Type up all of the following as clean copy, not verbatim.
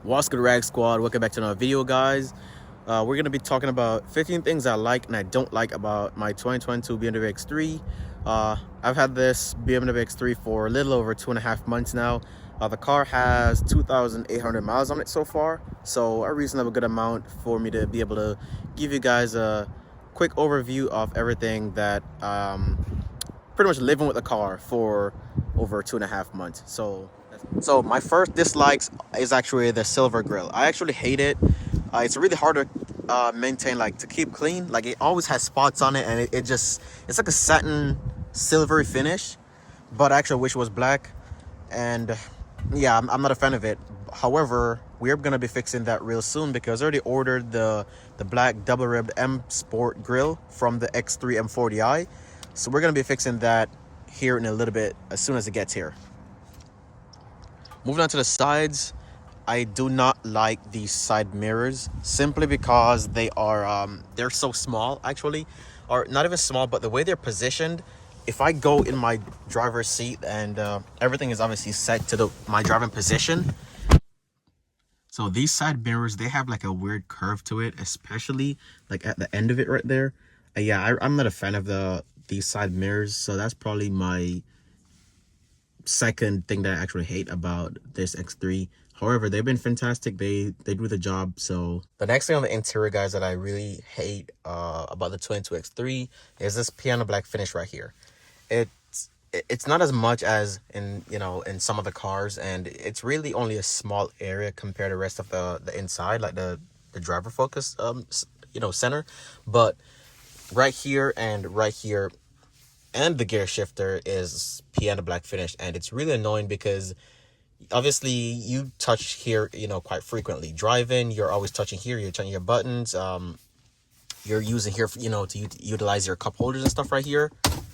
What's good, Rag Squad? Welcome back to another video, guys. We're going to be talking about 15 things I like and I don't like about my 2022 BMW X3. I've had this BMW X3 for a little over 2.5 months now. The car has 2,800 miles on it so far, so a reasonable good amount for me to be able to give you guys a quick overview of everything that pretty much living with the car for over 2.5 months. So my first dislikes is actually the silver grille. I actually hate it. It's really hard to maintain, like to keep clean. Like it always has spots on it, and it's like a satin silvery finish. But I actually wish it was black, and yeah, I'm not a fan of it. However, we're gonna be fixing that real soon because I already ordered the black double ribbed M Sport grille from the X3 M40i. So we're gonna be fixing that here in a little bit as soon as it gets here. Moving on to the sides, I do not like these side mirrors simply because they are they're so small, actually, or not even small, but the way they're positioned. If I go in my driver's seat and everything is obviously set to my driving position, so these side mirrors, they have like a weird curve to it, especially like at the end of it right there. I'm not a fan of these side mirrors, so that's probably my second thing that I actually hate about this X3. However, they've been fantastic. They do the job. So the next thing on the interior, guys, that I really hate about the 22 X3 is this piano black finish right here. It's not as much as in some of the cars, and it's really only a small area compared to the rest of the inside, like the driver focus center. But right here and right here and the gear shifter is piano black finish, and it's really annoying because obviously you touch here quite frequently. Driving, you're always touching here, you're touching your buttons, you're using here to utilize your cup holders and stuff right here,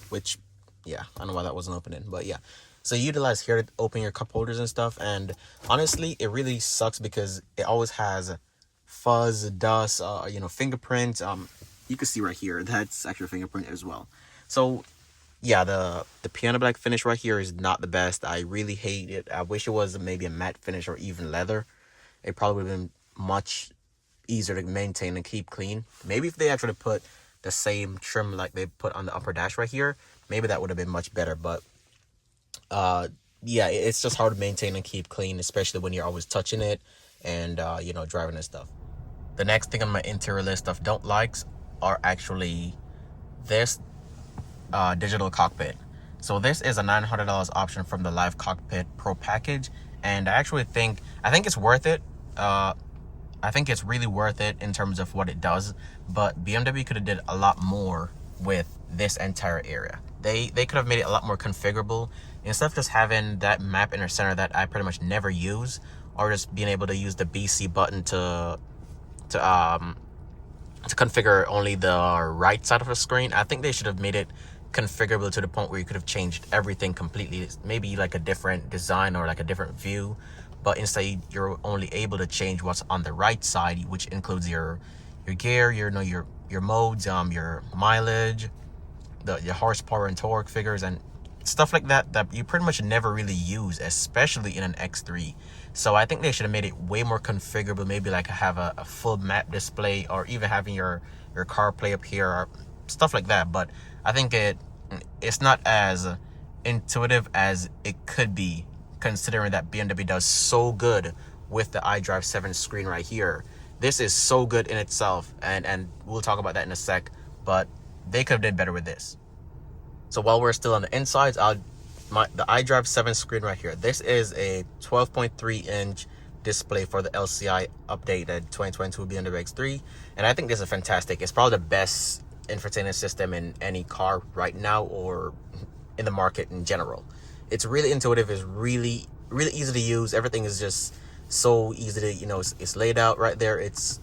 which I don't know why that wasn't opening, but yeah, so you utilize here to open your cup holders and stuff. And honestly, it really sucks because it always has fuzz, dust, fingerprints. You can see right here, that's actually a fingerprint as well. So yeah, the piano black finish right here is not the best. I really hate it. I wish it was maybe a matte finish or even leather. It probably would have been much easier to maintain and keep clean. Maybe if they actually put the same trim like they put on the upper dash right here, maybe that would have been much better. But it's just hard to maintain and keep clean, especially when you're always touching it and driving and stuff. The next thing on my interior list of don't likes are actually this digital cockpit. So this is a $900 option from the Live Cockpit Pro package, and I think it's worth it. I think it's really worth it in terms of what it does, but BMW could have did a lot more with this entire area. They could have made it a lot more configurable instead of just having that map in the center that I pretty much never use, or just being able to use the BC button to configure only the right side of the screen. I think they should have made it configurable to the point where you could have changed everything completely, maybe like a different design or like a different view, but instead you're only able to change what's on the right side, which includes your gear, your modes, your mileage, your horsepower and torque figures and stuff like that you pretty much never really use, especially in an X3. So I think they should have made it way more configurable, maybe like have a full map display, or even having your CarPlay up here or stuff like that. But I think it's not as intuitive as it could be, considering that BMW does so good with the iDrive 7 screen right here. This is so good in itself, and we'll talk about that in a sec, but they could have done better with this. So while we're still on the insides, the iDrive 7 screen right here, this is a 12.3 inch display for the LCI updated 2022 BMW X3, and I think this is fantastic. It's probably the best infotainment system in any car right now, or in the market in general. It's really intuitive. It's really easy to use. Everything is just so easy to it's laid out right there. It's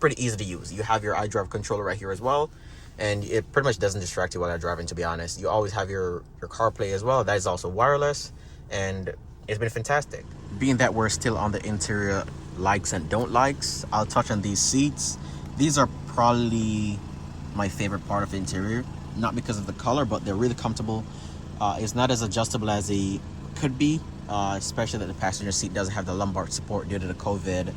pretty easy to use. You have your iDrive controller right here as well, and it pretty much doesn't distract you while you're driving, to be honest. You always have your CarPlay as well. That is also wireless, and it's been fantastic. Being that we're still on the interior likes and don't likes, I'll touch on these seats. These are probably my favorite part of the interior, not because of the color, but they're really comfortable. It's not as adjustable as they could be. especially that the passenger seat doesn't have the lumbar support due to the COVID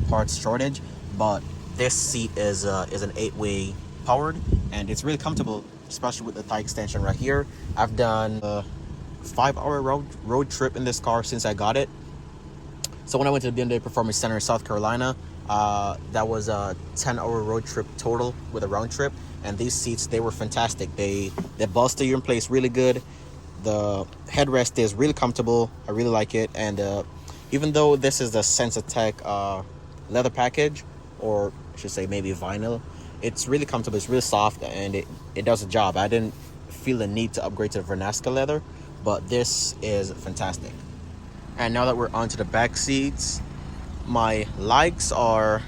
parts shortage. But this seat is an 8-way powered, and it's really comfortable, especially with the thigh extension right here. I've done a 5-hour road trip in this car since I got it. So when I went to the BMW Performance Center in South Carolina, that was a 10-hour road trip total with a round trip. And these seats, they were fantastic. They bolster you in place really good. The headrest is really comfortable. I really like it. And even though this is the Sensatec leather package, or I should say maybe vinyl, it's really comfortable. It's really soft, and it does the job. I didn't feel the need to upgrade to the Vernasca leather, but this is fantastic. And now that we're onto the back seats, my likes are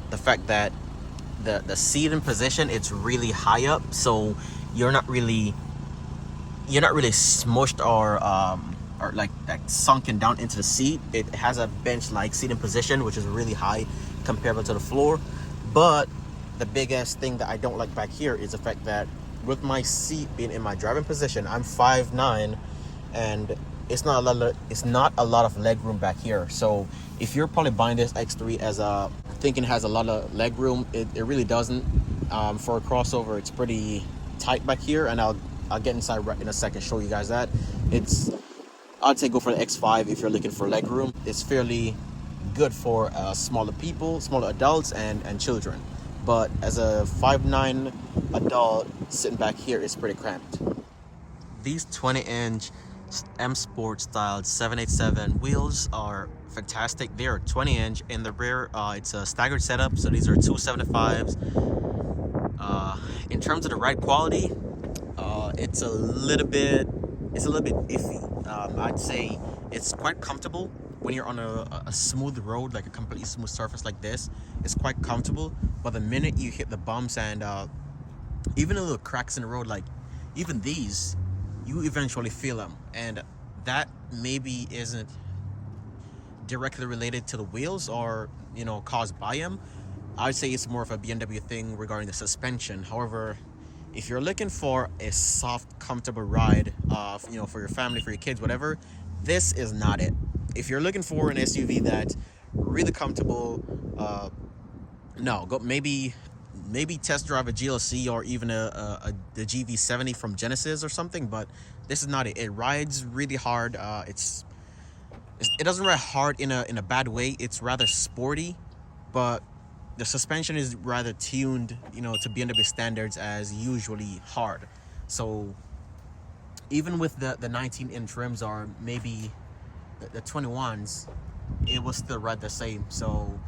the fact that the seating position, it's really high up, so you're not really smushed or like sunken down into the seat. It has a bench-like seating position, which is really high comparable to the floor. But the biggest thing that I don't like back here is the fact that with my seat being in my driving position, I'm 5'9", and it's not a lot of leg room back here. So if you're probably buying this X3 as thinking it has a lot of leg room, it really doesn't. For a crossover, it's pretty tight back here, and I'll get inside right in a second, show you guys that. I'd say go for the X5 if you're looking for leg room. It's fairly good for smaller people, smaller adults, and children. But as a 5'9" adult sitting back here, it's pretty cramped. These 20-inch M Sport styled 787 wheels are fantastic. They are 20-inch. In the rear, it's a staggered setup, so these are 275s. In terms of the ride quality, it's a little bit iffy. I'd say it's quite comfortable when you're on a smooth road, like a completely smooth surface like this. It's quite comfortable, but the minute you hit the bumps and even the little cracks in the road, like even these, you eventually feel them, and that maybe isn't directly related to the wheels or caused by them. I'd say it's more of a BMW thing regarding the suspension. However, if you're looking for a soft, comfortable ride, for your family, for your kids, whatever, this is not it. If you're looking for an SUV that's really comfortable, no, go maybe test drive a GLC or even the GV70 from Genesis or something. But this is not it. It rides really hard. It doesn't ride hard in a bad way. It's rather sporty, but the suspension is rather tuned, to BMW standards as usually hard. So even with the 19-inch rims or maybe the 21s, it will still ride the same. So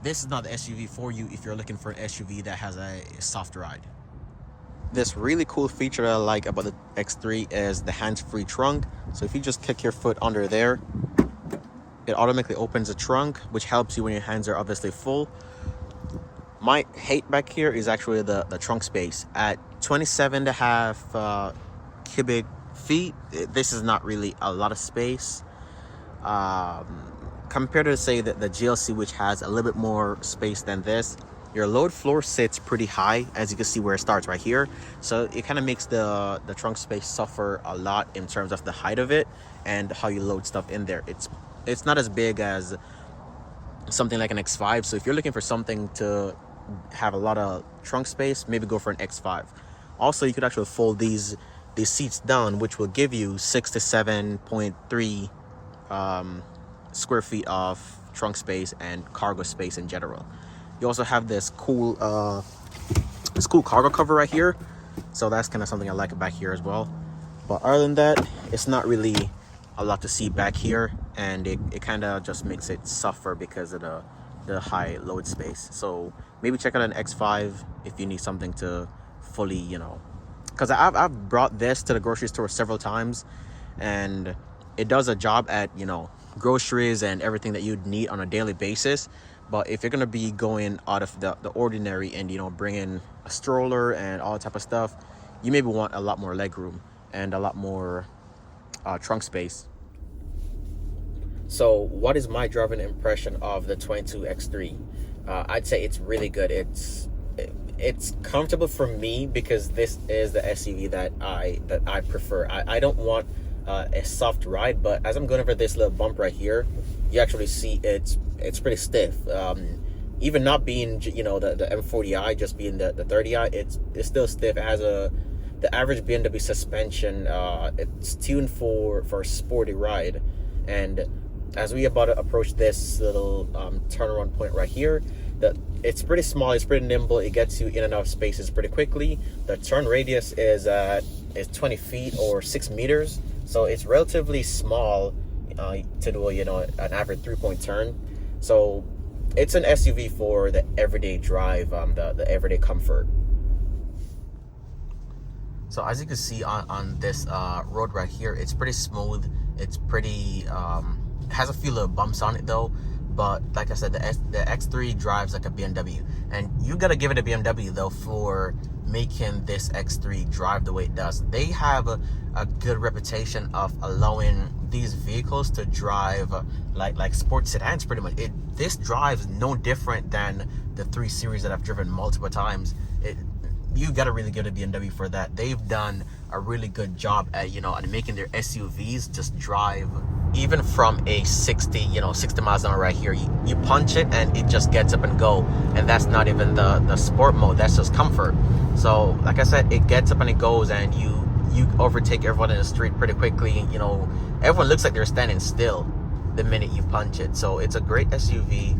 this is not the SUV for you if you're looking for an SUV that has a soft ride. This really cool feature that I like about the X3 is the hands-free trunk. So if you just kick your foot under there, it automatically opens the trunk, which helps you when your hands are obviously full. My hate back here is actually the trunk space. At 27.5 cubic feet, this is not really a lot of space. Compared to, say, the GLC, which has a little bit more space than this, your load floor sits pretty high, as you can see where it starts right here. So it kind of makes the trunk space suffer a lot in terms of the height of it and how you load stuff in there. It's not as big as something like an X5. So if you're looking for something to have a lot of trunk space, maybe go for an X5. Also, you could actually fold these seats down, which will give you 6 to 7.3 square feet of trunk space and cargo space in general. You also have this cool cargo cover right here, so that's kind of something I like back here as well. But other than that, it's not really a lot to see back here, and it kind of just makes it suffer because of the high load space. So maybe check out an X5 if you need something to fully, because I've brought this to the grocery store several times, and it does a job at groceries and everything that you'd need on a daily basis. But if you're gonna be going out of the ordinary and bringing a stroller and all that type of stuff, you maybe want a lot more leg room and a lot more trunk space. So what is my driving impression of the 22 X3? I'd say it's really good. It's comfortable for me because this is the SUV that I prefer. I don't want a soft ride, but as I'm going over this little bump right here, you actually see it's pretty stiff. Even not being, you know, the M40i, just being the 30i, it's still stiff. It has the average BMW suspension. It's tuned for a sporty ride, and as we about to approach this little turnaround point right here, it's pretty small, it's pretty nimble, it gets you in and out of spaces pretty quickly. The turn radius is 20 feet or 6 meters, so it's relatively small to do, you know, an average 3-point turn. So it's an SUV for the everyday drive, the everyday comfort. So as you can see on this road right here, it's pretty smooth. It's pretty it has a few little bumps on it though, but like I said, the X3 drives like a BMW, and you gotta give it a BMW though for making this X3 drive the way it does. They have a good reputation of allowing these vehicles to drive like sports sedans pretty much. This drives no different than the 3 Series that I've driven multiple times. You gotta really give it a BMW for that. They've done a really good job at, you know, at making their SUVs just drive. Even from a 60 miles an hour right here, you punch it and it just gets up and go, and that's not even the sport mode, that's just comfort. So like I said, it gets up and it goes, and you overtake everyone in the street pretty quickly. You know, everyone looks like they're standing still the minute you punch it. So it's a great SUV.